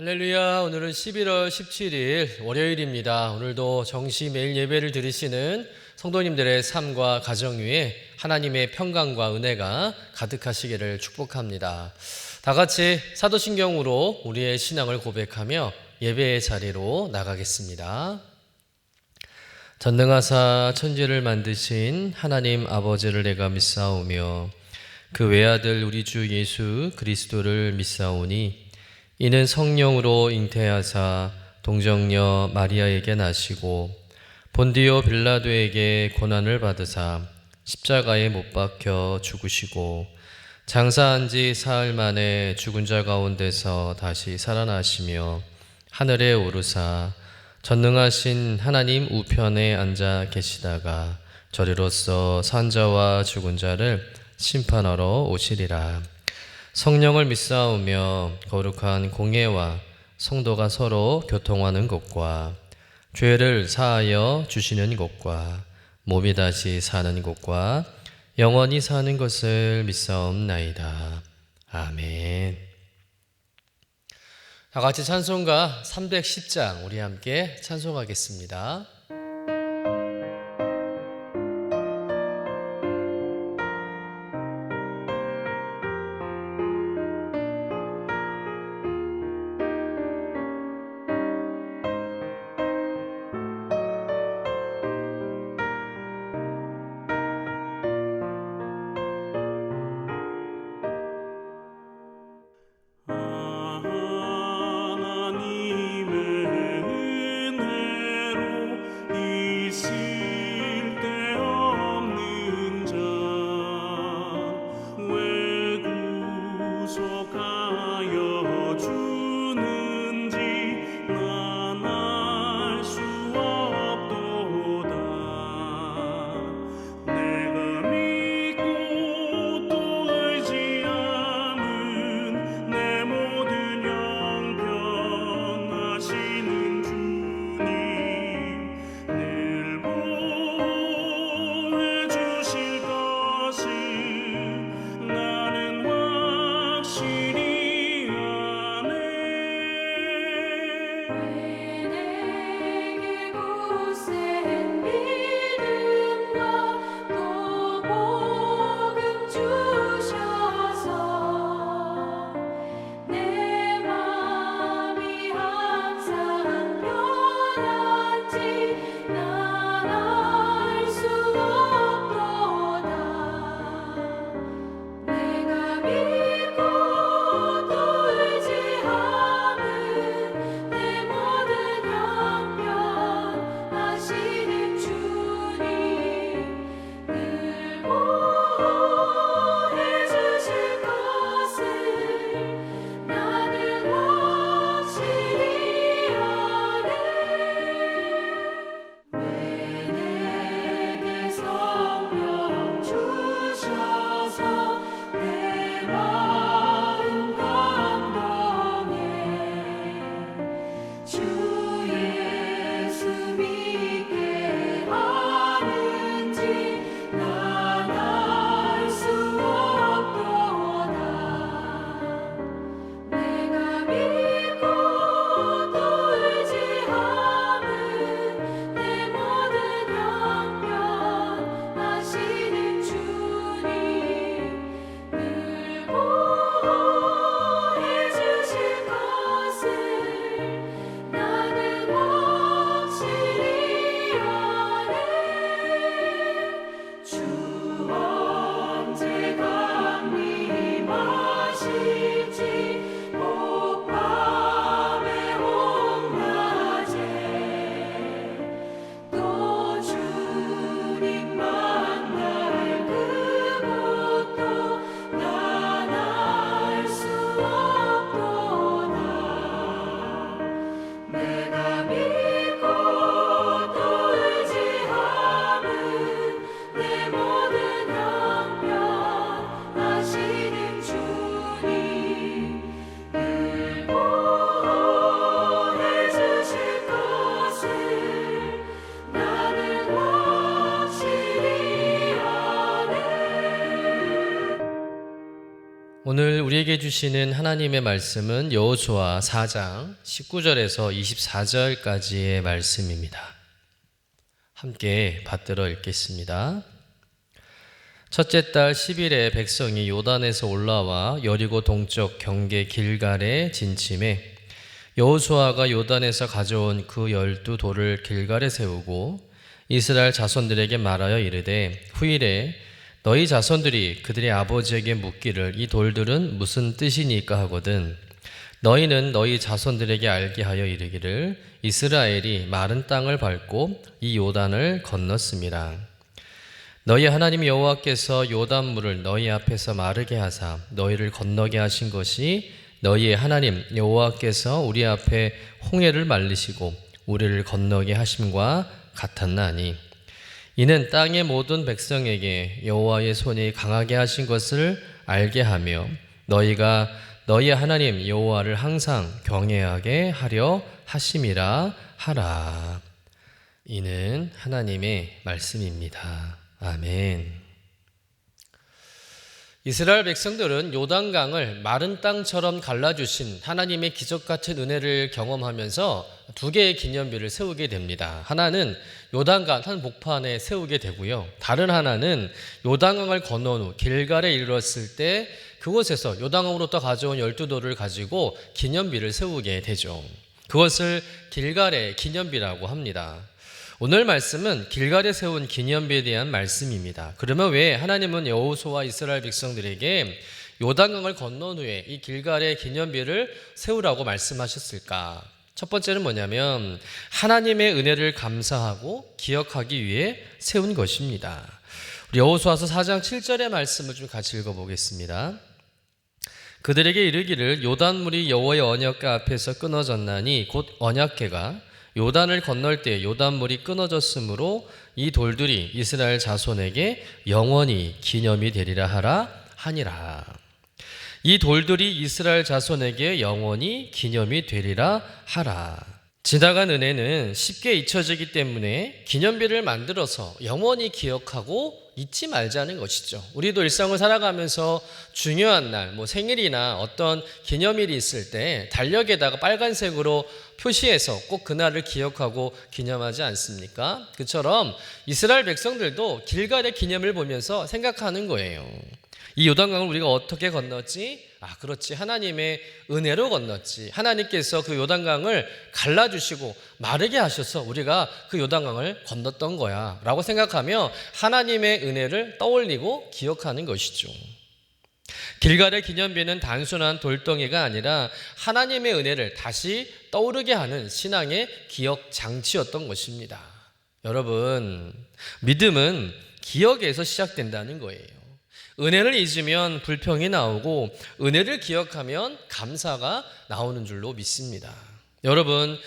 할렐루야. 오늘은 11월 17일 월요일입니다. 오늘도 정시 매일 예배를 드리시는 성도님들의 삶과 가정 위에 하나님의 평강과 은혜가 가득하시기를 축복합니다. 다 같이 사도신경으로 우리의 신앙을 고백하며 예배의 자리로 나가겠습니다. 전능하사 천지를 만드신 하나님 아버지를 내가 믿사오며 그 외아들 우리 주 예수 그리스도를 믿사오니 이는 성령으로 잉태하사 동정녀 마리아에게 나시고 본디오 빌라도에게 고난을 받으사 십자가에 못 박혀 죽으시고 장사한 지 사흘 만에 죽은 자 가운데서 다시 살아나시며 하늘에 오르사 전능하신 하나님 우편에 앉아 계시다가 저리로서 산자와 죽은 자를 심판하러 오시리라. 성령을 믿사오며 거룩한 공예와 성도가 서로 교통하는 것과 죄를 사하여 주시는 것과 몸이 다시 사는 것과 영원히 사는 것을 믿사옵나이다. 아멘. 다 같이 찬송가 310장 우리 함께 찬송하겠습니다. 하나님의 은혜로 오늘 우리에게 주시는 하나님의 말씀은 여호수아 4장 19절에서 24절까지의 말씀입니다. 함께 받들어 읽겠습니다. 첫째 달 10일에 백성이 요단에서 올라와 여리고 동쪽 경계 길갈에 진침해 여호수아가 요단에서 가져온 그 12돌을 길갈에 세우고 이스라엘 자손들에게 말하여 이르되 후일에 너희 자손들이 그들의 아버지에게 묻기를 이 돌들은 무슨 뜻이니까 하거든 너희는 너희 자손들에게 알게 하여 이르기를 이스라엘이 마른 땅을 밟고 이 요단을 건넜습니다. 너희 하나님 여호와께서 요단물을 너희 앞에서 마르게 하사 너희를 건너게 하신 것이 너희의 하나님 여호와께서 우리 앞에 홍해를 말리시고 우리를 건너게 하심과 같았나니 이는 땅의 모든 백성에게 여호와의 손이 강하게 하신 것을 알게 하며 너희가 너희 하나님 여호와를 항상 경외하게 하려 하심이라 하라. 이는 하나님의 말씀입니다. 아멘. 이스라엘 백성들은 요단강을 마른 땅처럼 갈라주신 하나님의 기적같은 은혜를 경험하면서 두 개의 기념비를 세우게 됩니다. 하나는 요단강 한 목판에 세우게 되고요. 다른 하나는 요단강을 건너온 후 길갈에 이르렀을 때 그곳에서 요단강으로부터 가져온 12돌을 가지고 기념비를 세우게 되죠. 그것을 길갈의 기념비라고 합니다. 오늘 말씀은 길갈에 세운 기념비에 대한 말씀입니다. 그러면 왜 하나님은 여호수아와 이스라엘 백성들에게 요단강을 건넌 후에 이 길갈의 기념비를 세우라고 말씀하셨을까? 첫 번째는 뭐냐면 하나님의 은혜를 감사하고 기억하기 위해 세운 것입니다. 우리 여호수아서 4장 7절의 말씀을 좀 같이 읽어보겠습니다. 그들에게 이르기를 요단물이 여호와의 언약궤 앞에서 끊어졌나니 곧 언약궤가 요단을 건널 때 요단물이 끊어졌으므로 이 돌들이 이스라엘 자손에게 영원히 기념이 되리라 하라 하니라. 이 돌들이 이스라엘 자손에게 영원히 기념이 되리라 하라. 지나간 은혜는 쉽게 잊혀지기 때문에 기념비를 만들어서 영원히 기억하고 잊지 말자는 것이죠. 우리도 일상을 살아가면서 중요한 날, 생일이나 어떤 기념일이 있을 때 달력에다가 빨간색으로 표시해서 꼭 그날을 기억하고 기념하지 않습니까? 그처럼 이스라엘 백성들도 길갈의 기념을 보면서 생각하는 거예요. 이 요단강을 우리가 어떻게 건넜지? 그렇지. 하나님의 은혜로 건넜지. 하나님께서 그 요단강을 갈라주시고 마르게 하셔서 우리가 그 요단강을 건넜던 거야 라고 생각하며 하나님의 은혜를 떠올리고 기억하는 것이죠. 길갈의 기념비는 단순한 돌덩이가 아니라 하나님의 은혜를 다시 떠오르게 하는 신앙의 기억 장치였던 것입니다. 여러분, 믿음은 기억에서 시작된다는 거예요. 은혜를 잊으면 불평이 나오고 은혜를 기억하면 감사가 나오는 줄로 믿습니다. 여러분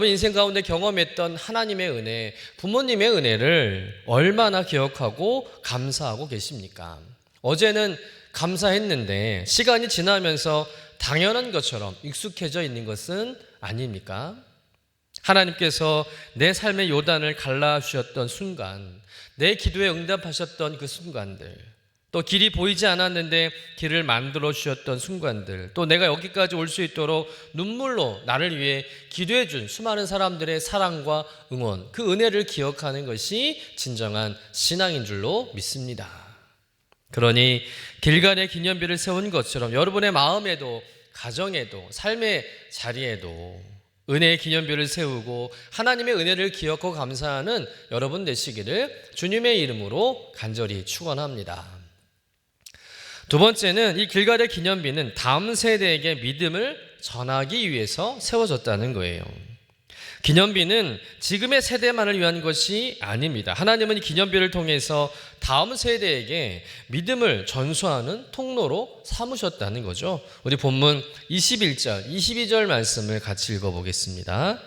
인생 가운데 경험했던 하나님의 은혜, 부모님의 은혜를 얼마나 기억하고 감사하고 계십니까? 어제는 감사했는데 시간이 지나면서 당연한 것처럼 익숙해져 있는 것은 아닙니까? 하나님께서 내 삶의 요단을 갈라주셨던 순간, 내 기도에 응답하셨던 그 순간들, 또 길이 보이지 않았는데 길을 만들어 주셨던 순간들, 또 내가 여기까지 올 수 있도록 눈물로 나를 위해 기도해 준 수많은 사람들의 사랑과 응원, 그 은혜를 기억하는 것이 진정한 신앙인 줄로 믿습니다. 그러니 길갈의 기념비를 세운 것처럼 여러분의 마음에도 가정에도 삶의 자리에도 은혜의 기념비를 세우고 하나님의 은혜를 기억하고 감사하는 여러분 되시기를 주님의 이름으로 간절히 축원합니다. 두 번째는 이 길갈의 기념비는 다음 세대에게 믿음을 전하기 위해서 세워졌다는 거예요. 기념비는 지금의 세대만을 위한 것이 아닙니다. 하나님은 이 기념비를 통해서 다음 세대에게 믿음을 전수하는 통로로 삼으셨다는 거죠. 우리 본문 21절, 22절 말씀을 같이 읽어보겠습니다.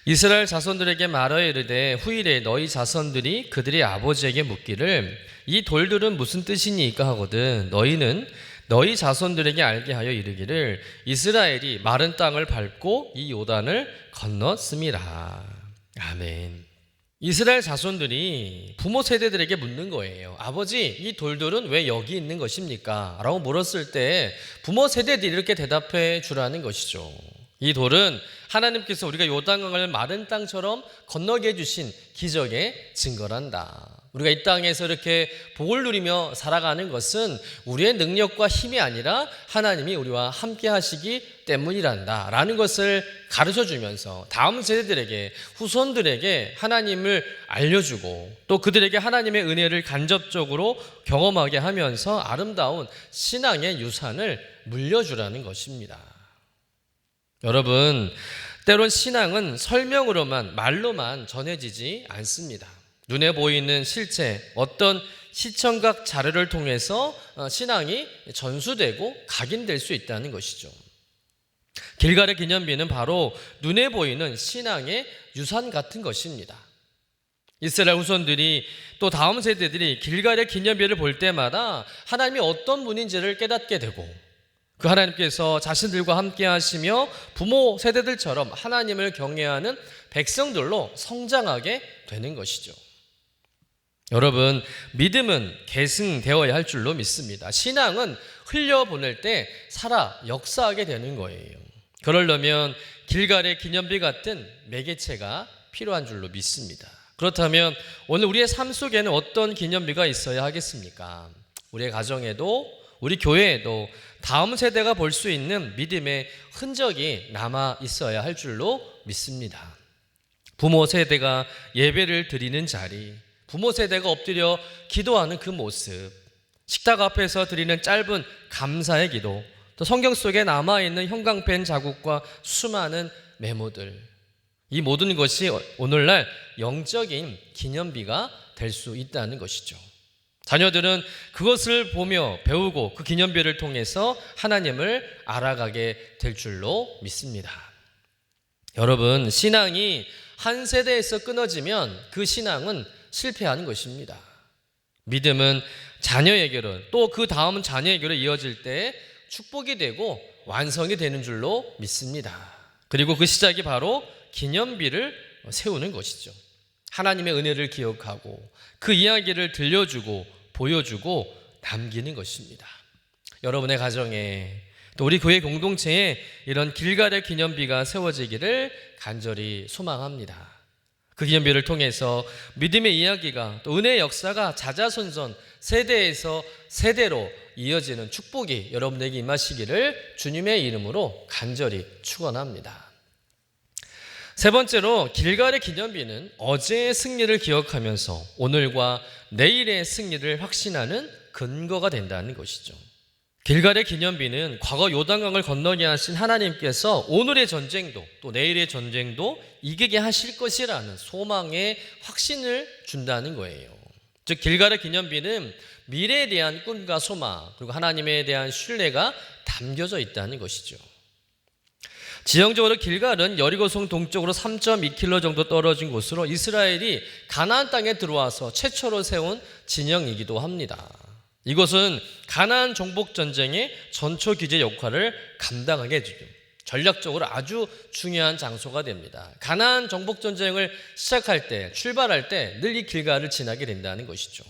이스라엘 자손들에게 말하여 이르되 후일에 너희 자손들이 그들의 아버지에게 묻기를 이 돌들은 무슨 뜻이니까 하거든 너희는 너희 자손들에게 알게 하여 이르기를 이스라엘이 마른 땅을 밟고 이 요단을 건넜음이라. 아멘. 이스라엘 자손들이 부모 세대들에게 묻는 거예요. 아버지, 이 돌들은 왜 여기 있는 것입니까? 라고 물었을 때 부모 세대들이 이렇게 대답해 주라는 것이죠. 이 돌은 하나님께서 우리가 요단강을 마른 땅처럼 건너게 해주신 기적의 증거란다. 우리가 이 땅에서 이렇게 복을 누리며 살아가는 것은 우리의 능력과 힘이 아니라 하나님이 우리와 함께 하시기 때문이란다 라는 것을 가르쳐주면서 다음 세대들에게, 후손들에게 하나님을 알려주고 또 그들에게 하나님의 은혜를 간접적으로 경험하게 하면서 아름다운 신앙의 유산을 물려주라는 것입니다. 여러분, 때론 신앙은 설명으로만, 말로만 전해지지 않습니다. 눈에 보이는 실체, 어떤 시청각 자료를 통해서 신앙이 전수되고 각인될 수 있다는 것이죠. 길갈의 기념비는 바로 눈에 보이는 신앙의 유산 같은 것입니다. 이스라엘 후손들이 또 다음 세대들이 길갈의 기념비를 볼 때마다 하나님이 어떤 분인지를 깨닫게 되고 그 하나님께서 자신들과 함께 하시며 부모 세대들처럼 하나님을 경외하는 백성들로 성장하게 되는 것이죠. 여러분, 믿음은 계승되어야 할 줄로 믿습니다. 신앙은 흘려보낼 때 살아 역사하게 되는 거예요. 그러려면 길갈의 기념비 같은 매개체가 필요한 줄로 믿습니다. 그렇다면 오늘 우리의 삶 속에는 어떤 기념비가 있어야 하겠습니까? 우리의 가정에도 우리 교회에도 다음 세대가 볼 수 있는 믿음의 흔적이 남아 있어야 할 줄로 믿습니다. 부모 세대가 예배를 드리는 자리, 부모 세대가 엎드려 기도하는 그 모습, 식탁 앞에서 드리는 짧은 감사의 기도, 또 성경 속에 남아있는 형광펜 자국과 수많은 메모들, 이 모든 것이 오늘날 영적인 기념비가 될 수 있다는 것이죠. 자녀들은 그것을 보며 배우고 그 기념비를 통해서 하나님을 알아가게 될 줄로 믿습니다. 여러분, 신앙이 한 세대에서 끊어지면 그 신앙은 실패하는 것입니다. 믿음은 자녀에게로 또 그 다음 자녀에게로 이어질 때 축복이 되고 완성이 되는 줄로 믿습니다. 그리고 그 시작이 바로 기념비를 세우는 것이죠. 하나님의 은혜를 기억하고 그 이야기를 들려주고 보여주고 남기는 것입니다. 여러분의 가정에 또 우리 교회 공동체에 이런 길갈의 기념비가 세워지기를 간절히 소망합니다. 그 기념비를 통해서 믿음의 이야기가 또 은혜의 역사가 자자손손 세대에서 세대로 이어지는 축복이 여러분에게 임하시기를 주님의 이름으로 간절히 축원합니다. 세 번째로 길갈의 기념비는 어제의 승리를 기억하면서 오늘과 내일의 승리를 확신하는 근거가 된다는 것이죠. 길갈의 기념비는 과거 요단강을 건너게 하신 하나님께서 오늘의 전쟁도 또 내일의 전쟁도 이기게 하실 것이라는 소망의 확신을 준다는 거예요. 즉 길갈의 기념비는 미래에 대한 꿈과 소망 그리고 하나님에 대한 신뢰가 담겨져 있다는 것이죠. 지형적으로 길갈은 여리고성 동쪽으로 3.2km 정도 떨어진 곳으로 이스라엘이 가나안 땅에 들어와서 최초로 세운 진영이기도 합니다. 이곳은 가나안 정복 전쟁의 전초 기제 역할을 감당하게 해주죠. 전략적으로 아주 중요한 장소가 됩니다. 가나안 정복 전쟁을 시작할 때, 출발할 때 늘 이 길갈을 지나게 된다는 것이죠.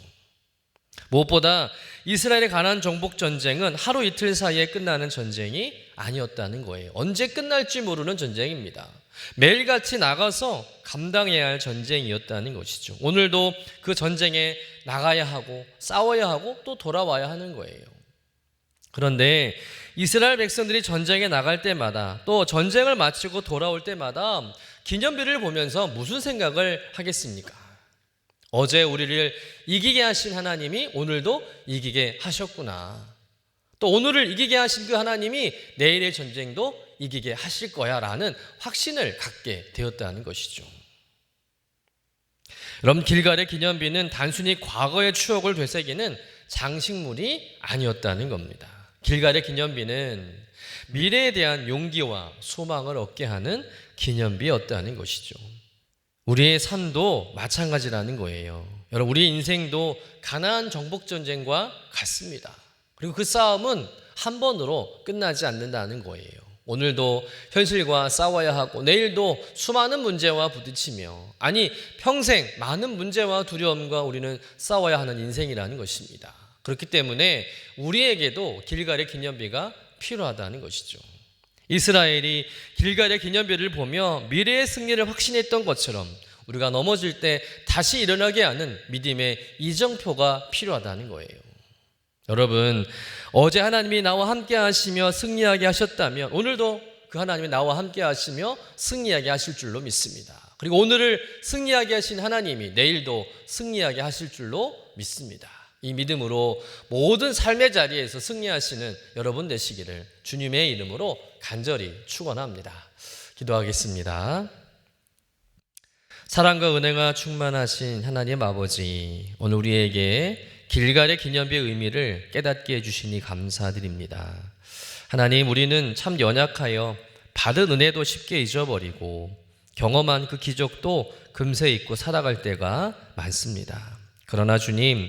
무엇보다 이스라엘의 가나안 정복 전쟁은 하루 이틀 사이에 끝나는 전쟁이 아니었다는 거예요. 언제 끝날지 모르는 전쟁입니다. 매일같이 나가서 감당해야 할 전쟁이었다는 것이죠. 오늘도 그 전쟁에 나가야 하고 싸워야 하고 또 돌아와야 하는 거예요. 그런데 이스라엘 백성들이 전쟁에 나갈 때마다 또 전쟁을 마치고 돌아올 때마다 기념비를 보면서 무슨 생각을 하겠습니까? 어제 우리를 이기게 하신 하나님이 오늘도 이기게 하셨구나. 또 오늘을 이기게 하신 그 하나님이 내일의 전쟁도 이기게 하실 거야 라는 확신을 갖게 되었다는 것이죠. 여러분, 길갈의 기념비는 단순히 과거의 추억을 되새기는 장식물이 아니었다는 겁니다. 길갈의 기념비는 미래에 대한 용기와 소망을 얻게 하는 기념비였다는 것이죠. 우리의 삶도 마찬가지라는 거예요. 여러분, 우리의 인생도 가나안 정복 전쟁과 같습니다. 그리고 그 싸움은 한 번으로 끝나지 않는다는 거예요. 오늘도 현실과 싸워야 하고 내일도 수많은 문제와 부딪히며 평생 많은 문제와 두려움과 우리는 싸워야 하는 인생이라는 것입니다. 그렇기 때문에 우리에게도 길갈의 기념비가 필요하다는 것이죠. 이스라엘이 길갈의 기념비를 보며 미래의 승리를 확신했던 것처럼 우리가 넘어질 때 다시 일어나게 하는 믿음의 이정표가 필요하다는 거예요. 여러분, 어제 하나님이 나와 함께 하시며 승리하게 하셨다면 오늘도 그 하나님이 나와 함께 하시며 승리하게 하실 줄로 믿습니다. 그리고 오늘을 승리하게 하신 하나님이 내일도 승리하게 하실 줄로 믿습니다. 이 믿음으로 모든 삶의 자리에서 승리하시는 여러분 되시기를 주님의 이름으로 간절히 축원합니다. 기도하겠습니다. 사랑과 은혜가 충만하신 하나님 아버지, 오늘 우리에게 길갈의 기념비의 의미를 깨닫게 해주시니 감사드립니다. 하나님, 우리는 참 연약하여 받은 은혜도 쉽게 잊어버리고 경험한 그 기적도 금세 잊고 살아갈 때가 많습니다. 그러나 주님,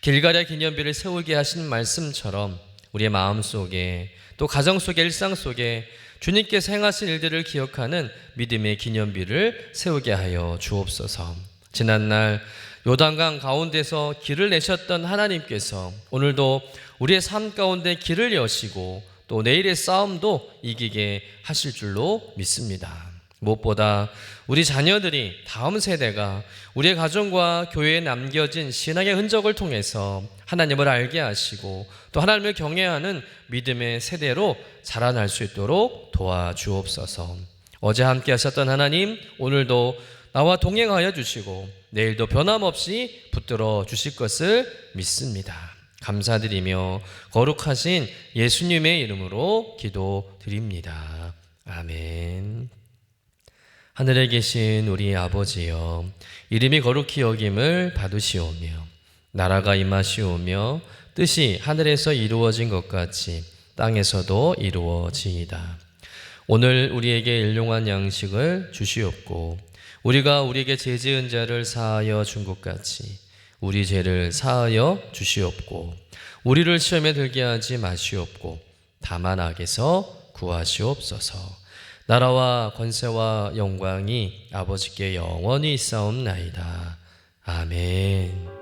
길갈의 기념비를 세우게 하신 말씀처럼 우리의 마음속에 또 가정 속의 일상 속에 주님께서 행하신 일들을 기억하는 믿음의 기념비를 세우게 하여 주옵소서. 지난날 요단강 가운데서 길을 내셨던 하나님께서 오늘도 우리의 삶 가운데 길을 여시고 또 내일의 싸움도 이기게 하실 줄로 믿습니다. 무엇보다 우리 자녀들이 다음 세대가 우리의 가정과 교회에 남겨진 신앙의 흔적을 통해서 하나님을 알게 하시고 또 하나님을 경외하는 믿음의 세대로 자라날 수 있도록 도와주옵소서. 어제 함께 하셨던 하나님, 오늘도 나와 동행하여 주시고 내일도 변함없이 붙들어 주실 것을 믿습니다. 감사드리며 거룩하신 예수님의 이름으로 기도드립니다. 아멘. 하늘에 계신 우리 아버지여, 이름이 거룩히 여김을 받으시오며 나라가 임하시오며 뜻이 하늘에서 이루어진 것 같이 땅에서도 이루어지이다. 오늘 우리에게 일용할 양식을 주시옵고 우리가 우리에게 죄 지은 자를 사하여 준 것 같이 우리 죄를 사하여 주시옵고 우리를 시험에 들게 하지 마시옵고 다만 악에서 구하시옵소서. 나라와 권세와 영광이 아버지께 영원히 있사옵나이다. 아멘.